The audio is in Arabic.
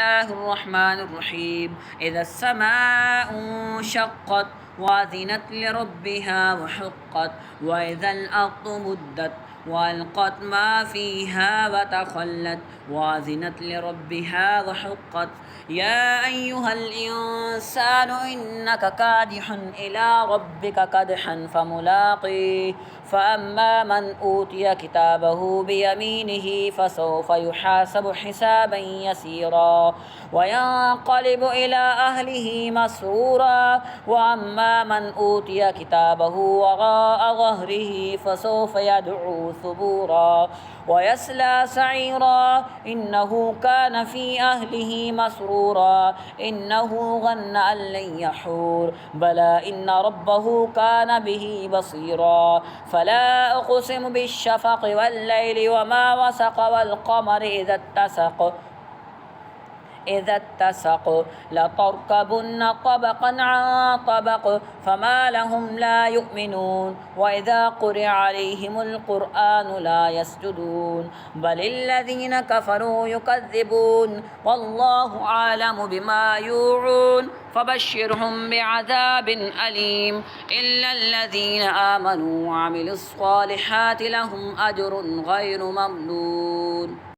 الله الرحمن الرحيم إذا السماء انشقت وأذنت لربها وحقت وإذا الأرض مدت وألقت ما فيها وتخلت وأذنت لربها وحقت يا أيها الإنسان إنك كادح إلى ربك كدحا فملاقيه فأما من أوتي كتابه بيمينه فسوف يحاسب حسابا يسيرا وينقلب إلى أهله مسرورا وأما من أوتي كتابه وراء ظهره فسوف يدعو ثبورا ويصلى سعيرا إنه كان في أهله مسرورا إنه ظن أن لن يحور بلى إن ربه كان به بصيرا فلا أقسم بالشفق والليل وما وسق والقمر إذا اتسق لتركبن طبقا عن طبق فما لهم لا يؤمنون وإذا قرئ عليهم القرآن لا يسجدون بل الذين كفروا يكذبون والله أعلم بما يوعون فبشرهم بعذاب أليم إلا الذين آمنوا وعملوا الصالحات لهم أجر غير ممنون.